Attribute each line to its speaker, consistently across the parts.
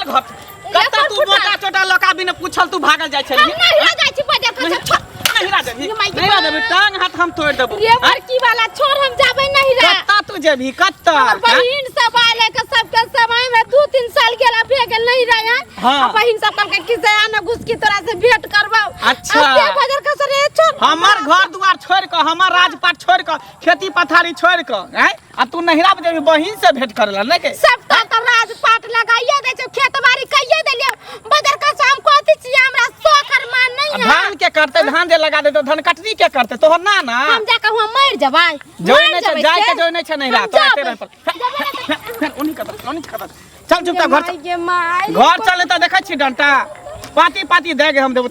Speaker 1: चल घर कत्ता तू मोटा छोटा लका बिना पूछल तू भागल जाय छली
Speaker 2: नहीं हो जाय छी बाजार का
Speaker 1: नहीं राजबी टांग हाथ हम तोड़ देबो
Speaker 2: ये मरकी वाला छोड़ हम जाबे नहीं रे
Speaker 1: कत्ता तू जेबी कत्ता
Speaker 2: बहिन सब आले के सबके समय में 2-3 साल गेला भे गेल नहीं रहे
Speaker 1: हां
Speaker 2: बहिन सब कल के किसे आना घुस की तरह से भेंट करबाओ
Speaker 1: अच्छा
Speaker 2: बाजार का सरे छोड़
Speaker 1: हमर घर दुआर छोड़ के हमर राजपाट छोड़ के खेती पथारी छोड़ के हैं आ तू नहिरा में जेबी बहिन से भेंट करला नहीं के
Speaker 2: सब तो राजपाट लगाइए दे छो खेत बाड़ी कइए देलियो बाजार का शाम को अति छी हमरा सोखर मान नहीं है
Speaker 1: धान के करते धान जे लगा दे तो धन कटनी के करते तोहर ना ना
Speaker 2: हम जाके हम मर जबै
Speaker 1: जोइ नहीं छ जाय के जोइ नहीं छ नहिरा तो आते रह पर उन्हीं का चल चुप घर चले त देखै छी डंटा पाती पाती दे गे हम देबो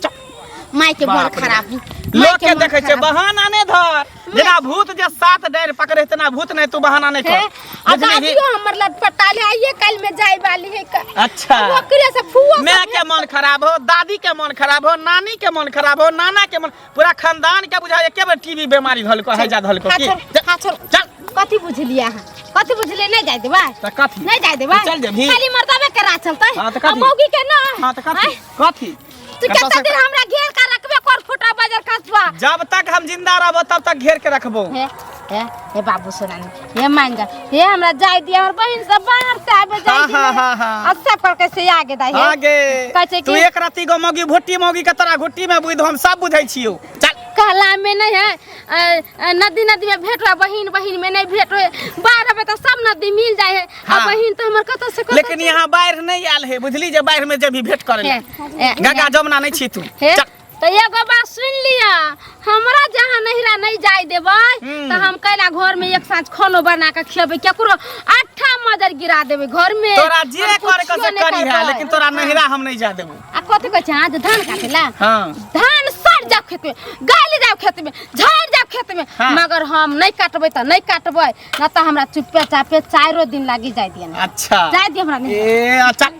Speaker 2: माय के बड़ खराब
Speaker 1: लोग के देखे छे बहाना ने धर जेना भूत जे सात डर पकड़े तना भूत नहीं तू बहाना नहीं कर
Speaker 2: दादियो हमर लटपटा ले आइए कल में जाय वाली है
Speaker 1: अच्छा
Speaker 2: ओकरे से फुआ
Speaker 1: मैं के मन खराब हो दादी के मन खराब हो नानी के मन खराब हो नाना के मन पूरा खानदान के बुझा एके बार टीबी बीमारी धल को है जा धल को
Speaker 2: चल कथि बुझलिया कथि बुझले नहीं जाय देबा
Speaker 1: त कथि
Speaker 2: नहीं जाय देबा
Speaker 1: चल जेबी
Speaker 2: खाली मर्दावे के रा चलतै
Speaker 1: हां त कथि
Speaker 2: मौगी के ना
Speaker 1: हां त कथि
Speaker 2: तू कितना दिन हमरा घेर के रखबे कर फुटा बाजार कसबा
Speaker 1: जब तक हम जिंदा रहबो तब तक घेर के रखबो
Speaker 2: हे बाबू सोनानी हे मान जा हे हमरा जाय दिया और बहन सब बाहर से आबे जाय दिया हां सब करके से आगे दाई है
Speaker 1: आगे तू एक राती गो मौगी भुट्टी मौगी के तरह घुट्टी में बुझ हम सब बुझै छियो चल
Speaker 2: कहला में नहीं है नदी में भेंट हुआ बहिन में नहीं भेंट हुए बाहर में तो सब नदी मिल जाए है हाँ। बहिन तो हमर कत से
Speaker 1: लेकिन यहाँ बाढ़ नहीं आल है बुझली जे बाढ़ में जब भी भेंट करे गंगा जमुना नहीं छी तू
Speaker 2: तो एगो बात सुन लिया हमरा जहां नहिरा नहीं जाय देबै तो हम कैला घर में एक साँझ खानो बना के खियेबै केकरो आठा मदर गिरा देबै घर में
Speaker 1: तोरा जे करे के से करी है लेकिन तोरा नहिरा हम नहीं जा देबो
Speaker 2: आ कथि कहै छै आज धान काटेला
Speaker 1: हां
Speaker 2: धान सड़ जाओ खेत में गाली जाओ खेत में झाड़ जाओ खेत में मगर हम नहीं काटबै त नहीं काटबै न त हमरा चुप्पे चापे 4 दिन लागी जाय दियन
Speaker 1: अच्छा
Speaker 2: जाय दि हमरा नहीं
Speaker 1: ए अच्छा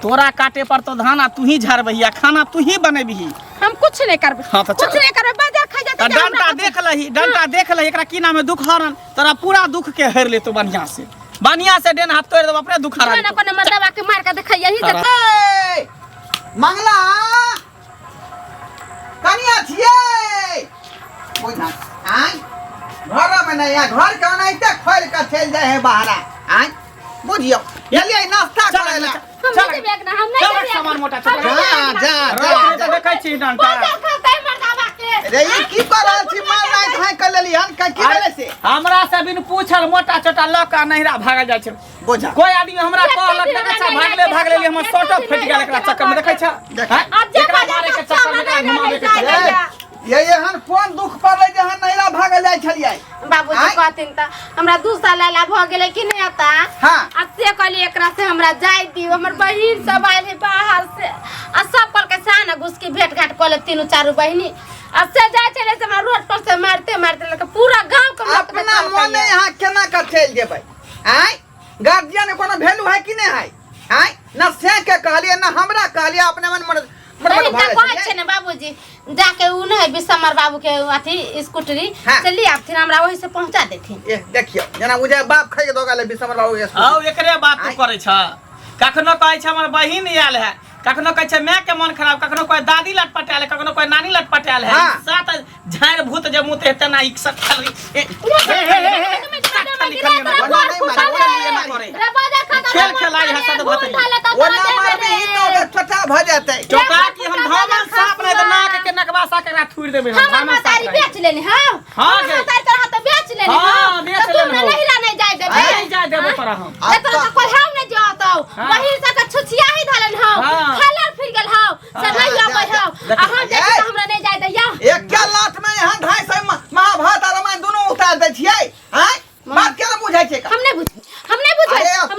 Speaker 1: तोरा काटे पर तो धाना तू ही झाड़बहिया खाना तू ही बनेबही
Speaker 2: हम कुछ नहीं करबे
Speaker 1: हां तो
Speaker 2: कुछ नहीं करबे बाजार खा जाते
Speaker 1: डंटा देख लही एकरा की नाम है दुख हरन तोरा पूरा दुख के हर ले तो बढ़िया से डेन हाथ तोड़ देब अपने दुख हरा
Speaker 2: ना कोने मर्दवा के मार के देखै यही से
Speaker 3: मंगला कनिया छिए बुझना आई घर में नहीं है घर के नहीं खोल के चल जाए है बाहर आई बुझियो चलिए नाश्ता करे ला
Speaker 2: हम नहीं बैग ना हम नहीं
Speaker 1: चल सामान मोटा चल
Speaker 3: जा
Speaker 1: तो देखै छी डंटा
Speaker 3: रे ये की कर रहल छी मार नहीं खाए कर लेली हन का की भेले से
Speaker 1: हमरा से बिन पूछल मोटा छोटा लका नहिरा भाग जाय छै
Speaker 3: बोझा
Speaker 1: कोई आदमी हमरा कहलक कि अच्छा भागले हमर सोटो फट गेल एकरा चक्कर में देखै छ एकरा मारे के चक्कर में एकरा घुमावे के चक्कर
Speaker 3: ये हन कोन दुख पड़ले जे हन नहिरा भाग जाय छलियै
Speaker 2: बाबूजी कहथिन त हमरा 2 साल लाला भ गेलै कि नहीं आता
Speaker 3: हां
Speaker 2: आ से कहली एकरा से हमरा जाय दियो हमर बहिन सब आइल है बाहर से आ सब कल के साना घुस के भेंट घाट क ले 3-4 बहिनी अब से जाय चले से हमरा रोड पर से मारते लगे पूरा गांव के
Speaker 3: अपना मने यहां केना कर चल जेबै आय गार्जियन कोनो वैल्यू है कि नहीं है आय न से के कहलिए न हमरा कहलिए अपने मन
Speaker 2: कहै छै ने बाबूजी जाके उ नहीं बिसमर बाबू के अथी स्कूटरी चली आबथिन हमरा वही से पहुंचा देथिन
Speaker 3: ए देखियो जना मुझे बाप खाइ के दोगाले बिसमर बाबू के
Speaker 1: आओ एकरे बात तू करे छ कखनो कहै छ हमर बहिन आयल है कखनो कहै छ मैं के मन खराब कखनो कोई दादी लटपटायल है कखनो कोई नानी लटपटायल है साथ झाड़ भूत जे मुते तना एक सब खाली खेल खेलाई है सब भतई
Speaker 3: वो ना मारबे ही तो छोटा भ जाते
Speaker 1: छोटा की हम धामन साफ नहीं तो नाक के नकवा सा के थूर देबे हम
Speaker 2: धामन सारी बेच लेनी हां
Speaker 1: हां
Speaker 2: तारी तरह तो बेच लेनी
Speaker 1: हां बेच लेनी
Speaker 2: नहीं जाय देबे
Speaker 1: नहीं जाय देबे पर हम
Speaker 2: तो कोई हम नहीं जातो वही से के छुछिया ही धलन हां खालर फिर गेल हां से नहीं आबै हां आ हम जे हमरा नहीं जाय दैया
Speaker 3: एक के लात में यहां 250 महाभारत और रामायण दोनों उतार दे छियै हैं बात के ना बुझाई छै
Speaker 2: हम नहीं बुझै
Speaker 3: हम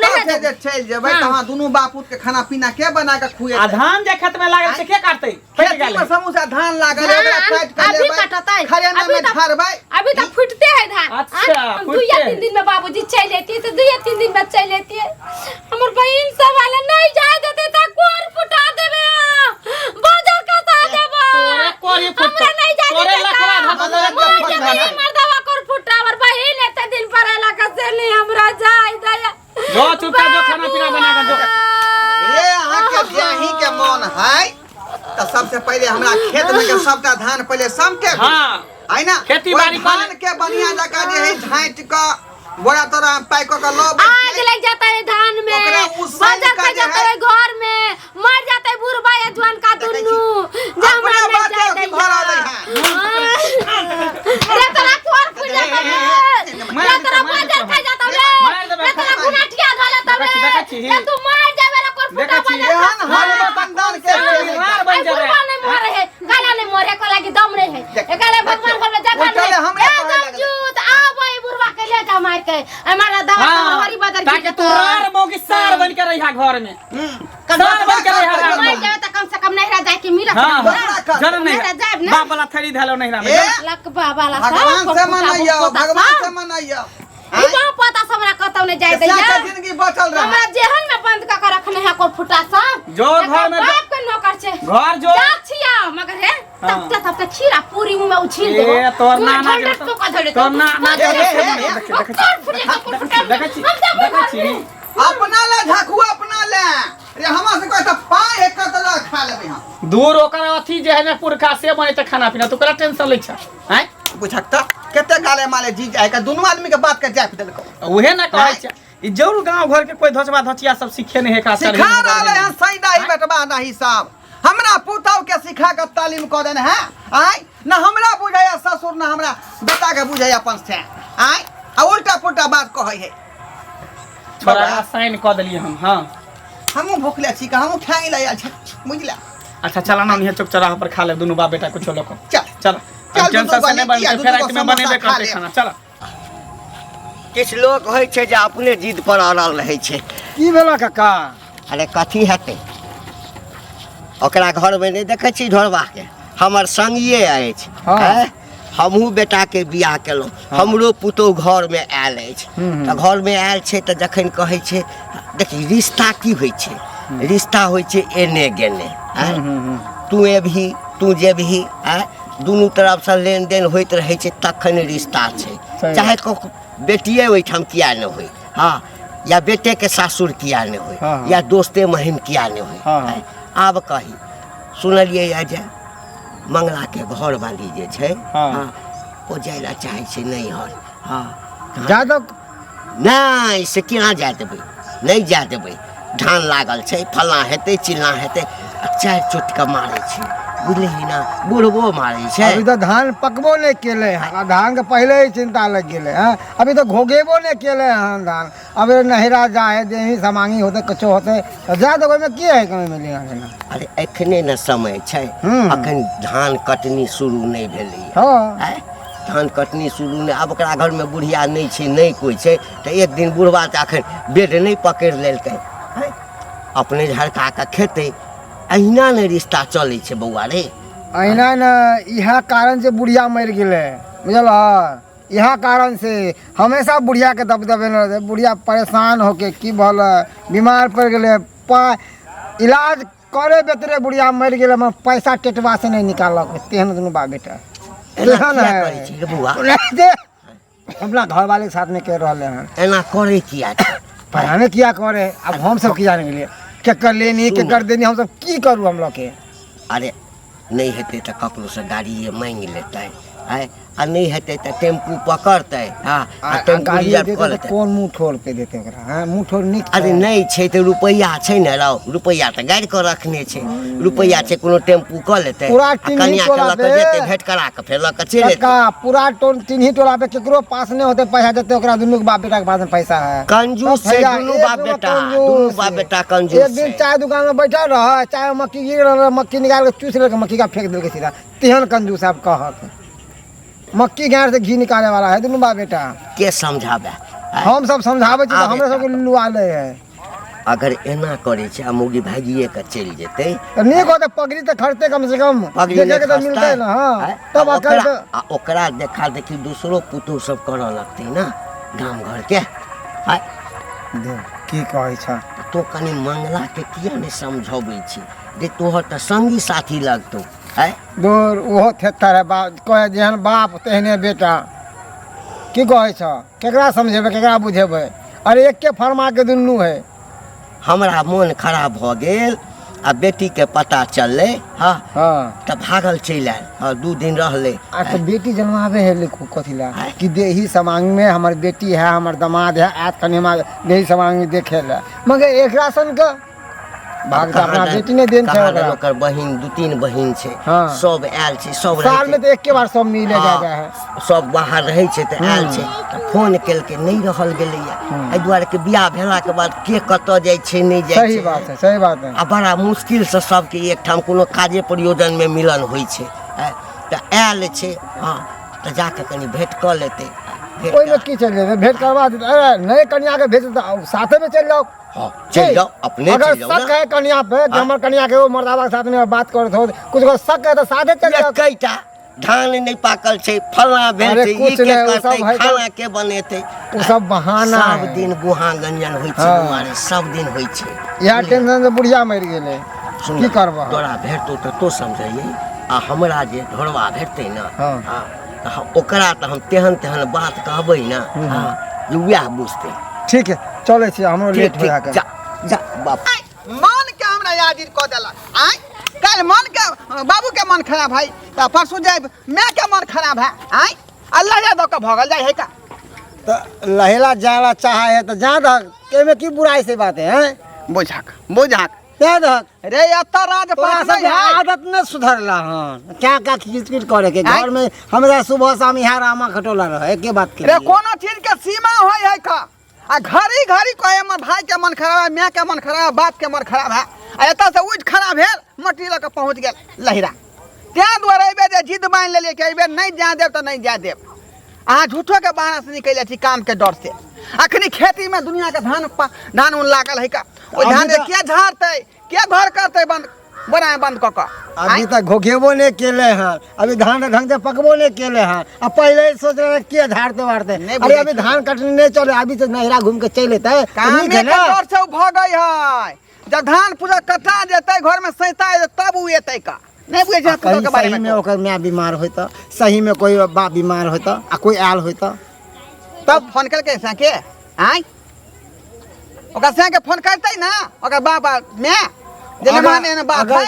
Speaker 3: नहीं जे चल जेबै तहां दोनों बापूत के खाना पीना के बना के खुए
Speaker 1: आ धान जे खेत में लागल से के काटते फट गेल
Speaker 3: खेत में समूसा धान लागल ओकरा काट के लेबै
Speaker 2: अभी कटतै
Speaker 3: खरियाना में ढारबै
Speaker 2: अभी तो फुटते है धान
Speaker 1: अच्छा
Speaker 2: हम 2-3 दिन में बाबूजी चल लेती तो 2-3 दिन में चल लेती हमर बहिन सब वाला नहीं जाय देते त कोर फुटा देबे बाजार का सा देबो
Speaker 1: तोरे कोरी फुटा
Speaker 2: नहीं जाय
Speaker 1: तोरे लखवा
Speaker 2: मर्दवा कोर फुटा हमर बहिन एते दिन पर आला का से नहीं हमरा जाय दया
Speaker 1: जो चुपचाप जो खाना पीना बना के जो
Speaker 3: ये तो सबसे पहले हमरा खेत में के सबटा धान पहले समटे
Speaker 1: हाँ
Speaker 3: है ना
Speaker 1: खेती
Speaker 3: ओइ
Speaker 1: बाड़ी
Speaker 3: धान के बढ़िया जगह जे है झाँट के बोरा तोरा पैक के लो
Speaker 2: आग लग जाता है धान में,
Speaker 3: ओकरा उसैन
Speaker 2: बजर
Speaker 3: का
Speaker 2: पे
Speaker 3: जे
Speaker 2: जाता
Speaker 3: है
Speaker 2: है घर में, मर जाता है बुढ़बा या जवान का दुन्नू
Speaker 3: अपने बाटे की घर आ रही है
Speaker 2: रे तोरा कोर फूल जाता है, रे तोरा बजर खा जाता है, रे तोरा गुनाठिया धो लेता है, रे तू मर जावे रे कोर फूटा बजर
Speaker 3: एहन हर बंदन के
Speaker 1: बीमार बन जावे।
Speaker 2: बुढ़बा नहीं मरे है, गाना नहीं मरे को लागी दम नहीं है, एकले भगवान घर में जगह
Speaker 3: चले
Speaker 2: नहीं
Speaker 3: हमरा
Speaker 2: ए
Speaker 3: कहने
Speaker 2: गमजूत आ भाई बुढ़बा के ले जा मार के हमारा दवा
Speaker 1: हाँ,
Speaker 2: हरी बदर
Speaker 1: ताकि तू रार मोगी सार बन के रही घर में सार बन के रही
Speaker 2: मर जाए तो कम से कम नहीं रह जाए कि मिला
Speaker 1: हाँ
Speaker 3: हाँ,
Speaker 1: जरूर नहीं
Speaker 2: मेरा जाब ना।
Speaker 1: बाप वाला थैली धैलो नहीं रहा
Speaker 3: ए,
Speaker 2: लक बाबा ला
Speaker 3: भगवान से मनैयो भगवान से मनैयो
Speaker 2: इतना पता सब हमरा कतौ ने जाय दैया
Speaker 3: कैसा जिंदगी बचल रहा
Speaker 2: हमरा जेहन में बंद का के रखने है को फुटा सब
Speaker 1: जो घर में
Speaker 2: बाप के नौकर छे
Speaker 1: घर जो
Speaker 2: जा छिया मगर है
Speaker 1: हाँ।
Speaker 2: तब तक खीरा पूरी मुंह में उछील देबो
Speaker 1: ए तोर नाना के
Speaker 2: तो का धरे
Speaker 1: तोर नाना के
Speaker 2: देखी
Speaker 1: देखी
Speaker 3: अपना ले झाकुआ अपना ले रे हमरा से कोई त पाए एक कतला खा लेबे हम
Speaker 1: दूर ओकर अथी जे है ना पुरखा से बने त खाना पीना तू करा टेंशन लै छ हैं
Speaker 3: बुझकता केते गाले माले जी जाए का दोनों आदमी के बात के जाप देलको
Speaker 1: उहे ना कहै छ ई जरूर गांव घर के कोई धोचबा धोचिया सब सीखे नहीं है का
Speaker 3: सिखा रहले हैं सैदा ही बेटबा नहीं सब हमरा पुतौ के सिखा के तालीम क देने है आय ना हमरा बुझाया ससुर ना हमरा बेटा के बुझाया अपन से आय आ उल्टा पुल्टा बात कहै है
Speaker 1: छोरा साइन क देलिए हम हां
Speaker 3: हमहु भूखले छी का हमहु खाई ले अच्छा बुझला
Speaker 1: अच्छा चला ना नहीं चौक चौराहा पर खा ले दोनों बाप बेटा कुछ लोग
Speaker 3: चल
Speaker 1: चल टेंशन से नहीं बनते फिर रात में बनेबे करते खाना चल
Speaker 4: किछ लोग होइ छै जे अपने जिद पर अड़ल रहै छै
Speaker 5: की भेला काका
Speaker 4: अरे कथी हेतै ओकरा घर में नहीं देखै छी ढोरबा के हमर संगिए अछि
Speaker 5: हाँ।
Speaker 4: हैं? हमहूँ बेटा के बियाह केलहुँ हमरो पुतहु घर में आयल अछि तऽ घर में आयल छै तऽ जखन कहै छै देखी रिश्ता की होइ छै रिश्ता होइ छै एने गेने तू एबही तू जेबही दुनू तरफ से लेन देन होइत रहै छै तखन रिश्ता छै
Speaker 5: सही।
Speaker 4: चाहे बेटिए ओहिठाम किया नहीं होई हाँ या बेटे के सासुर किया नहीं होई
Speaker 5: हाँ, हाँ।
Speaker 4: या दोस्ते महिम किया नहीं होई
Speaker 5: हाँ, हाँ।
Speaker 4: हैं? आब कही सुनलिए या जे मंगला के घर वाली जे छै
Speaker 5: हाँ।
Speaker 4: हाँ, ओ जाय ला चाहे छै नहीं हर हाँ
Speaker 5: जादव
Speaker 4: नहीं से केना जाय देबै नहीं जाय देबै धान लागल छै फलना हेतै चिल्ला हेतै आ चारि चोटके मारै छै बुझलिही ना बुढ़बो मारै छै
Speaker 5: अभी तो धान पकबो नहीं केले हैं धान के पहले ही चिंता लग गेले हैं अभी तो घोगेबो नहीं केले हैं धान अभी नहिरा जाए देही समांगी होते कचो होते तो जादव में की है कमी में लेना देना
Speaker 4: अरे एखने न समय छै अखन धान कटनी शुरू नहीं भेलै
Speaker 5: हाँ
Speaker 4: है धान कटनी शुरू नहीं अब ओकरा घर में बुढ़िया नहीं छै नहीं कोई छै तो एक दिन बुढ़वा तऽ अखन बेड नहीं पकड़ि लेलकै हैं? अपने झड़का के खेतै अहिना ने रिश्ता चलै छै बौआ रे
Speaker 5: अहिना न यह कारण से बुढ़िया मर गेले बुझल यह कारण से हमेशा बुढ़िया के दबदबे न रहे बुढ़िया परेशान होके की भल बीमार पड़ गेले इलाज करे बेतरे बुढ़िया मर गेले में पैसा टेटवा से नहीं निकालक तेहन दुनू बा बेटा
Speaker 4: एना
Speaker 5: तेहन
Speaker 4: किया
Speaker 5: है
Speaker 4: करै छै रे बौआ
Speaker 5: दे अपना घर वाले के साथ में कह रहे हैं
Speaker 4: एना करे किया छै
Speaker 5: पता नहीं किया करे अब हम सब किया नहीं लिए केकर लेनी केकर देनी हम सब की करू हम लोग के
Speaker 4: अरे नहीं हेतै तऽ ककरो से गाड़िए मांगि लेतै है आ नहीं हेतै तऽ टेम्पू पकड़तै हाँ आ टेम्पू
Speaker 5: गाड़ी
Speaker 4: रिजर्व
Speaker 5: देते
Speaker 4: कऽ
Speaker 5: तो
Speaker 4: लेतै
Speaker 5: कौन मुंह ठोर के देते ओकरा हां मुंह ठोर निक
Speaker 4: अरे नहीं छै तऽ रुपैया छै ने रौ रुपैया तऽ गाड़ि कऽ रखने छै रुपैया छै कोनो टेम्पू कऽ लेतै
Speaker 5: पूरा
Speaker 4: आ
Speaker 5: टीनी
Speaker 4: कनिया के
Speaker 5: टोला
Speaker 4: लऽ कऽ
Speaker 5: पे।
Speaker 4: जेतै भेंट करा कऽ फेर लऽ कऽ चलि
Speaker 5: का
Speaker 4: एतै
Speaker 5: पूरा चिन्ही टोला पे केकरो पास नहीं होते पैसा देते ओकरा दुनू के बाप बेटा के पास में पैसा है
Speaker 4: कंजूस
Speaker 5: सब
Speaker 4: छै
Speaker 5: भैया,
Speaker 4: दुनू
Speaker 5: एक
Speaker 4: बाप
Speaker 5: नंबर
Speaker 4: बेटा
Speaker 5: कंजूस
Speaker 4: दुनू बाप
Speaker 5: है।
Speaker 4: बेटा
Speaker 5: एक
Speaker 4: कंजूस
Speaker 5: दिन
Speaker 4: छै
Speaker 5: चाय दुकान में बैठल रहा चाय में मक्की गिर रहा मक्की निकाल के चूस लेके मक्की का फेंक देलके सीधा तेहन कंजूस आप कहत मक्की गाड़ से घी निकाले वाला है दुनू बाप बेटा
Speaker 4: के समझाबे हैं?
Speaker 5: हम सब समझावे छी तो
Speaker 4: आबे
Speaker 5: हमरे सबके लुआ ले है
Speaker 4: अगर एना करे छै आ मौगी भागिए के चलि जेतै
Speaker 5: तो नहीं होते पगड़ी तो खर्चे कम से कम
Speaker 4: पगड़ी
Speaker 5: देखे के तो मिलते है ना हाँ तब अकल तो
Speaker 4: आ ओकरा देखा देखी दूसरो पुतहु सब करऽ लगतै ना गाम घर के है
Speaker 5: की कहै छ
Speaker 4: तो कनी मंगला के किया नहीं समझबै छी जे तोहर तऽ संगी साथी लगतौ है
Speaker 5: दूर ओहो थेतर है बाप कहे जेहन बाप तेहने बेटा की कहै छ केकरा समझेबै केकरा बुझेबै अरे एक के फरमा के दुनू है
Speaker 4: हमरा मोन खराब भऽ गेल आ बेटी के पता चलले हाँ
Speaker 5: हाँ
Speaker 4: तब भागल चल आयल हाँ 2 दिन रहले
Speaker 5: आ तो बेटी जन्मावे है लिखो कथी ला
Speaker 4: आय।
Speaker 5: कि देही समांग में हमर बेटी है हमर दामाद है आज कने हमार देही समांग में देखे ला मगर एक राशन का भाग तो अपना बेटी ने देन छै ओकरा
Speaker 4: ओकर बहिन 2-3 बहिन छै
Speaker 5: हाँ।
Speaker 4: सब आयल छै सब
Speaker 5: साल में
Speaker 4: रहै
Speaker 5: तो एक के बार सब मिले
Speaker 4: हाँ,
Speaker 5: जा है
Speaker 4: सब बाहर रहै छै तऽ आयल छै तऽ फोन केलकै नहीं रहल गेलैया एहि दुआरे के बियाह भेला के बाद के कतऽ जाइ छै नहीं जाइ
Speaker 5: सही
Speaker 4: छै
Speaker 5: बात है सही बात है
Speaker 4: आ बड़ा मुश्किल से सबके एकठाम कोनो काजे प्रयोजन में मिलन होइ छै तऽ आयल छै हाँ तऽ जाके कनि भेंट कऽ लेतै भेंट
Speaker 5: ओइ में की चल रहे भेंट करवा दे अरे नए कन्या के भेज दो साथे में चल जाओ
Speaker 4: हाँ चल जाओ अपने
Speaker 5: अगर
Speaker 4: चल जाओ
Speaker 5: शक
Speaker 4: ना
Speaker 5: है कन्या पे कि हमर कन्या के वो मर्दावा के साथ में बात करत हो कुछ को शक है तो साथे चल जाओ
Speaker 4: कईटा धान नहीं पाकल छै फलना भेल
Speaker 5: अरे
Speaker 4: छै ई
Speaker 5: कुछ
Speaker 4: के
Speaker 5: नहीं, वो सब
Speaker 4: करतै
Speaker 5: है तो-
Speaker 4: खाना के बनेतै
Speaker 5: वो सब बहाना
Speaker 4: सब
Speaker 5: है।
Speaker 4: दिन गुहा गंजन होइ छै
Speaker 5: हाँ।
Speaker 4: दुआरे सब दिन होइ छै
Speaker 5: यह टेंशन से बुढ़िया मर गेले
Speaker 4: सुन
Speaker 5: की करबा
Speaker 4: तोरा भेटतो तऽ तो समझिए आ हमरा जे ढोरवा भेटतै ना
Speaker 5: हाँ।
Speaker 4: हाँ तऽ ओकरा तऽ हम तेहन बात कहबै ना हाँ जे वएह बुझतै
Speaker 5: ठीक है चले छी हमरो लेट हो
Speaker 4: ठीक जा जा बाप
Speaker 3: मन के हमरा यादिर कऽ देलक आय कल मन के बाबू के मन खराब है तो परसों जाए मैं के मन खराब है आय अल्लाह या दो के भगल जाए है का
Speaker 5: तो लहेला जाला चाहे है तो जा दक एमे की बुराई से बात है
Speaker 3: बुझाक
Speaker 5: जा दक
Speaker 3: रे अत्ता राज
Speaker 5: तोरा
Speaker 3: पात
Speaker 5: सब
Speaker 3: नहीं है
Speaker 5: आदत न सुधरला हन क्या क्या किचकिच करे के घर में हमरा सुबह शाम यहाँ रामा खटोला रहे के बात के
Speaker 3: रे
Speaker 5: लिए।
Speaker 3: कोनो चीज के सीमा होय है का आ घड़ी घड़ी कहे हमर भाई के मन खराब है मैं के मन खराब है बाप के मन खराब है आ एता से उज खराब भेल मट्टी लऽ के पहुंच गेल लहिरा त्या द्वारा एबे जे जिद बांध लेलिए कि एबे नहीं जा देब तो नहीं जा देब अहाँ झूठो के बहाना से निकल छी काम के डर से अखनी खेती में दुनिया के धान उन लागल है का ओ
Speaker 5: अभी
Speaker 3: धान
Speaker 5: तो-
Speaker 3: के झाड़ते के घर करते बंद बनाए बंद कऽ कऽ
Speaker 5: अभी तक घोखेबो नहीं केले हैं अभी धान ढंग से पकबो नहीं केले हैं अब पहले ही सोच रहे के झाड़ते वाड़ते
Speaker 3: नहीं
Speaker 5: अरे
Speaker 3: बुझे
Speaker 5: अभी
Speaker 3: छो।
Speaker 5: धान कटने नहीं चले अभी तो नहरा घूम के चल लेता है तो
Speaker 3: कामे
Speaker 5: नीक
Speaker 3: के
Speaker 5: है ना
Speaker 3: डर से भगई है जब धान पूरा कटा जेते घर में सैता तब उ एते का नहीं बुझे छै
Speaker 5: कहीं
Speaker 3: के बारे
Speaker 5: सही में
Speaker 3: में
Speaker 5: ओकर माँ बीमार होता सही में कोई बाप बीमार होता आ कोई आयल होता
Speaker 3: तब फोन करके साके आय ओकर साके फोन करते ना ओकर बाबा मैं जे माने ना बात है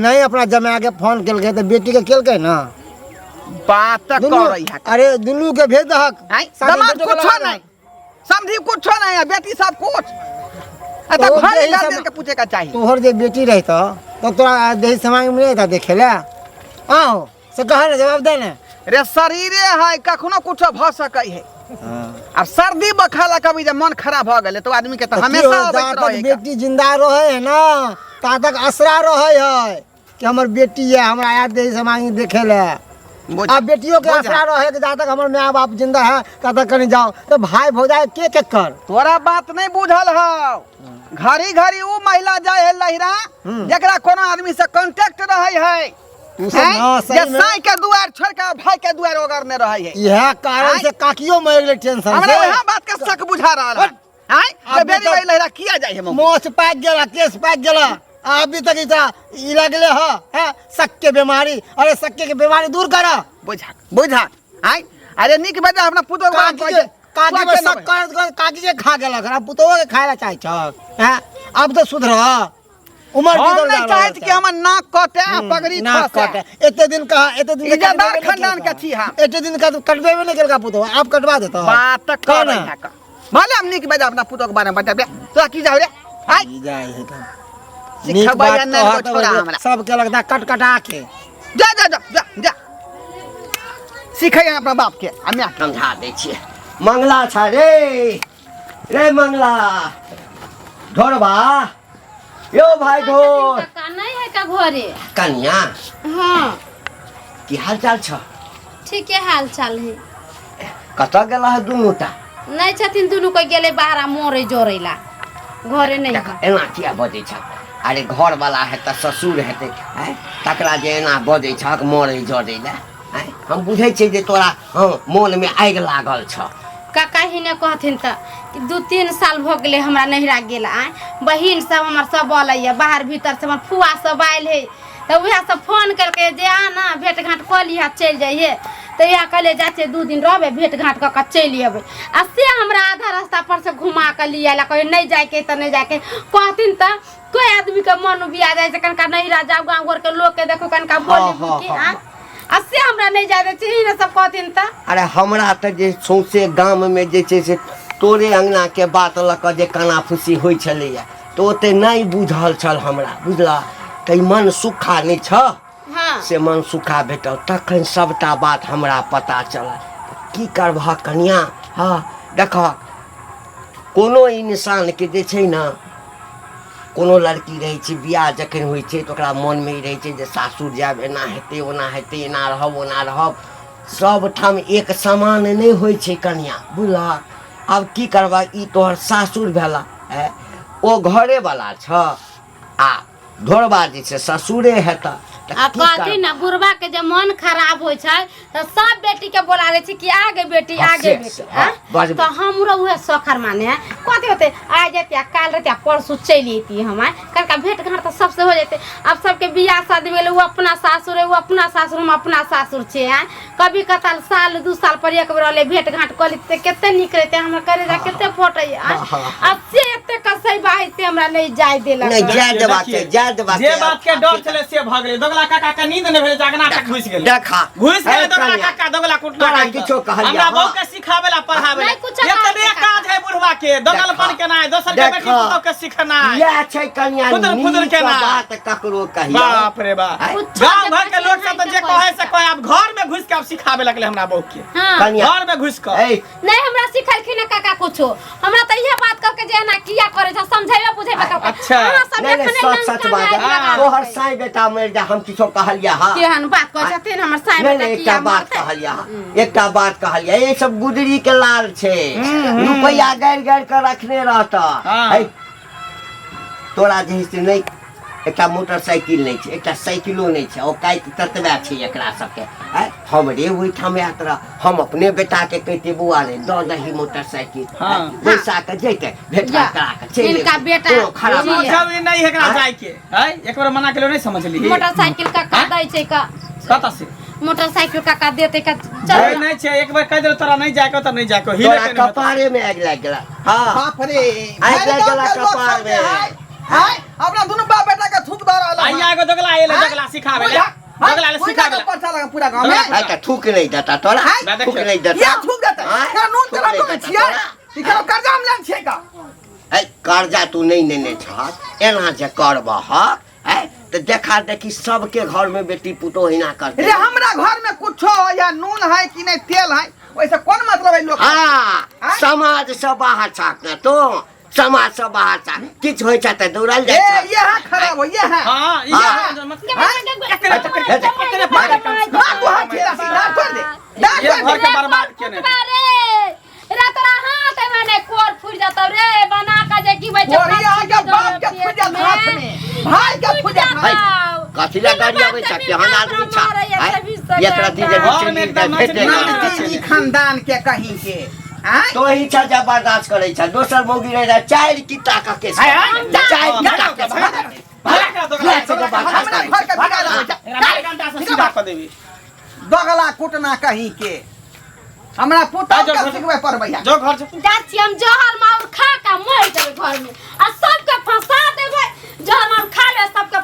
Speaker 5: नहीं अपना जमा के फोन केलकै तो बेटी के केलकै ना
Speaker 3: बात तक
Speaker 5: दुनू-
Speaker 3: कर रही है
Speaker 5: अरे दुनू के भेज दहक
Speaker 3: आय
Speaker 5: साथे
Speaker 3: दमाद
Speaker 5: बेटो के
Speaker 3: कुछ
Speaker 5: लगा
Speaker 3: नहीं समझी कुछ नहीं है बेटी सब कुछ अतः
Speaker 5: तो
Speaker 3: घर
Speaker 5: यही
Speaker 3: डाल
Speaker 5: सब-
Speaker 3: के पूछे का चाहिए
Speaker 5: तोहर जे बेटी रहता तो तोरा देही समाज में नहीं था देखे ला आओ से कहे ना जवाब दे ना
Speaker 3: रे शरीरे है कखनो कुछ भ सकै है अब सर्दी बखाला कभी जब मन खराब हो गए तो आदमी के तो हमेशा अबैत रहे का।
Speaker 5: बेटी जिंदा रहे है ना ता तक असरा रहे है कि हमर बेटी है हमरा याद देही समाज में देखे ला
Speaker 3: बुझ-
Speaker 5: अब बेटियों के
Speaker 3: बुझ-
Speaker 5: असरा रहे कि जहाँ तक हमर माँ बाप जिंदा है ता तक कहीं जाओ तो भाई भौजाई के कर
Speaker 3: तोरा बात नहीं बुझल हो घड़ी घड़ी उ महिला जाए है लहिरा जकरा कोनो आदमी से कांटेक्ट रहे है
Speaker 5: तू सब हाँ, सही
Speaker 3: जे
Speaker 5: में।
Speaker 3: साई के दुआर छोड़ के भाई के दुआर ओगरने रहे है
Speaker 5: यह कारण से काकियो मर गेले टेंशन
Speaker 3: हमरा
Speaker 5: से
Speaker 3: वह बात के शक बुझा रहा है आय
Speaker 5: अब
Speaker 3: ते बेरी
Speaker 5: तो-
Speaker 3: भाई लहिरा किया जाए है मम्मी
Speaker 5: मोच पाक गेला केस पाक गेला अभी तक ई लगले है शक के बीमारी अरे शक के बीमारी दूर करा
Speaker 3: बुझा आय अरे निक बजा अपना पुतो के बात
Speaker 5: काकी काकी में शक कर काकी के खा गेला अब पुतों के खाए ला चाहे छ हैं अब तो सुधर उम्र
Speaker 3: हम
Speaker 5: बीतल
Speaker 3: नहीं
Speaker 5: जा
Speaker 3: चाहत
Speaker 5: रहल
Speaker 3: कि हमर नाक कटे पगड़ी
Speaker 5: ना
Speaker 3: फसे
Speaker 5: कटे एते दिन कहा एते दिन
Speaker 3: इज्जतदार खानदान के छी हम
Speaker 5: एते दिन का तो कटबे में नहीं केलका पुतो आप कटवा देता
Speaker 3: बात कर
Speaker 5: कौन
Speaker 3: रही है का भले हम निक बजा अपना पुतो के बारे में बता दे तो की जाओ रे आय
Speaker 5: ई जाए है का
Speaker 3: सिखा बया नहीं को छोड़ा हमरा
Speaker 5: सब के लगता कट कटा के
Speaker 3: जा जा जा जा जा सिखाई अपना बाप के हमें
Speaker 4: समझा दै छियै मंगला छ रे मंगला ढोरबा यो भाई ढोर
Speaker 2: का नहीं है का घरे
Speaker 4: कन्या
Speaker 2: हाँ
Speaker 4: की हाल चाल छ
Speaker 2: ठीक है हाल चाल है
Speaker 4: कतऽ गेला है दुनूटा
Speaker 2: नहीं छथिन दुनू कोई गेले बाहर मोरे जोड़ेला घरे नहीं है
Speaker 4: एना किया बजै छ अरे घर वाला है तऽ ससुर हेतै हैं तकरा जे एना बजै छक मरै जड़ै ला हैं हम बुझै छियै जे तोरा मोन में आगि लागल छ
Speaker 2: काका ही ने कहथिन त कि 2-3 साल भ गेले हमरा नहिरा गेला आय बहिन सब हमर सब अलै बाहर भीतर से हमर फुआ सब आयल है तो वह सब फोन करके जे आना भेंट घाट कऽ लिहा चल जाइए तो यहाँ कहले जाते 2 दिन रहबे भेंट घाट कऽ चलि अबै आ से हमरा आधा रास्ता पर से घुमा के लिया ला कहे नहीं जाके तो नहीं जाके कहथिन त कोई आदमी के मन बिया जाए छै कनका नहीं राजा गांव घर के लोग के देखो कनका बोली कि आ से हमरा नहीं जाए छै न सब कहथिन त
Speaker 4: अरे हमरा त जे सौंसे गाम में जे छै से तोरे अंगना के बात ल क जे काना फूसी होइ छलैया तो ओते नहीं बुझल छल हमरा बुझला त मन सुखा नहीं छ
Speaker 2: हां
Speaker 4: से मन सुखा भेटल तखन सबटा बात हमरा पता चला की करबह कन्या हाँ देख कोनो इंसान के जे छै न कोनो लड़की रहे छै बियाह जखन होइ छै तो ओकरा मन में रहे छै जे सासुर जाब एना हेतै ओना हेतै एना रहब ओना रहब सब ठाम एक समान नहीं होइ छै कन्या बुझला अब की करबा ई तोहर सासुर भेला ओ घरे वाला छ आ ढोरबा जे छै ससुरे हेता
Speaker 2: आ कहती ना बुढ़वा के जे मन खराब होइ छै तो सब बेटी के बोला रहे छी कि आगे बेटी आगे बेटी तो हमरो उहे सखर माने है कहते होते आ जेते काल रहते परसों चली अती हम कनका भेंट घाट तो सबसे हो जेते अब सबके बियाह शादी भेले वो अपना सासुर है वो अपना सासुर हम अपना सासुर छे हैं कभी कताल साल 2 साल पर एक बेर ले भेंट घाट कली ते केते निक रहते हमरा करे जा केते फोटो अब से एते कसई बाई से हमरा नहीं जाय देला
Speaker 4: नहीं जाय देबाक छै जाय देबाक
Speaker 1: जे बात के डर छले से भ गेलै दोगला काका के नींद नहीं भेले जागना तक घुस गेलै
Speaker 4: देखा
Speaker 1: घुस गेलै दोगला काका दोगला कुटना
Speaker 4: तोरा किछो कहलिया
Speaker 1: हमरा बहु के सिखावेला पढ़ावेला एतने काज है बुढ़वा के दोगलपन केना है दोसर के बेटी पुतौ के सिखना है
Speaker 4: या छै कन्या
Speaker 1: खुदर केना
Speaker 4: बात ककरो कहिया
Speaker 1: बाप रे बाप गांव घर के लोग सब जे कहे से कहे अब घर में घुस के अब सिखावे लगले हमरा बहु के
Speaker 4: कन्या
Speaker 1: घर में घुस के
Speaker 2: नहीं हमरा सिखलखिन काका कुछो हमरा त इहे बात क के जे ना किया करे छ समझाइबे बुझाइबे क
Speaker 1: अच्छा
Speaker 4: नहीं सच बात तोहर साई बेटा मर जा हम किछो कहलिया हां
Speaker 2: केहन बात कह छथिन हमर साई बेटा
Speaker 4: एकटा बात कहलिया एकटा बात कहलिया ये सब गुदरी के लाल छे रुपया गाड़ गाड़ के रखने रहता तोरा जे नहीं एकटा मोटरसाइकिल नहीं छे एकटा साइकिलो नहीं छे ओ काई ततबा छे एकरा सबके हमरे ओइ ठाम यात्रा हम अपने बेटा के कहते बुआ रे द दही मोटरसाइकिल पैसा के जेते भेट करा के चले
Speaker 2: इनका बेटा
Speaker 4: खराब
Speaker 1: समझ नहीं एकरा जाय के एक बार मना केलो नहीं समझली
Speaker 2: मोटरसाइकिल का दै छै का
Speaker 1: कता से
Speaker 2: मोटरसाइकिल का देते का
Speaker 1: चल नहीं छे एक बार कह दे तोरा नहीं जाय के तो नहीं जाय को हिले के
Speaker 4: कपारे में आग लग गेला हां
Speaker 3: बाप रे
Speaker 4: आग लग गेला कपार में
Speaker 3: हाय अपना दोनों बाप बेटा का थूक दर आला
Speaker 1: आइया एगो दोगला एले दोगला सिखावे ले दोगला ले सिखावे
Speaker 3: पता लगा पूरा गांव में
Speaker 4: अच्छा थूक नहीं देता तोरा थूक नहीं देता
Speaker 3: ये थूक देता क्या नून तेरा तो छिया इकरो कर्जा हम लेन छे का
Speaker 4: कर्जा तू नहीं लेने छ एना जे करबा है तो देखा देखी सबके घर में बेटी पुतो हिना करते
Speaker 3: रे हमरा घर में कुछो या नून है कि नहीं तेल है वैसे कौन मतलब है लोग
Speaker 4: हां समाज से बाहर छाकना तो समाज से बाहर छाक किछ होय छ त दौड़ल जाय छ
Speaker 3: ये हां खराब हो ये है
Speaker 1: हां ये घर के बर्बाद केने
Speaker 2: रे तोरा हाथ में कोर फुट जातो रे बना का जे की बचे
Speaker 3: ओरिया के बाप के फुट जात हाथ में भाई के फुट जात
Speaker 4: कथिला गाड़ी आबै छ केहन आदमी छ एकरा दीजे
Speaker 3: खानदान के कहीं के
Speaker 4: तो ही छ जबरदस्त करे छ दोसर मौगी रहे 4 किता का के 4 किता के
Speaker 1: भला का
Speaker 3: दोगला कुटना कहीं के हमरा पुता के सिखबे पड़बैया
Speaker 1: जो घर से
Speaker 2: जाछि हम जहर मार खा के मर जेबै घर में आ सबके फंसा देबै जहर मार खा ले सबके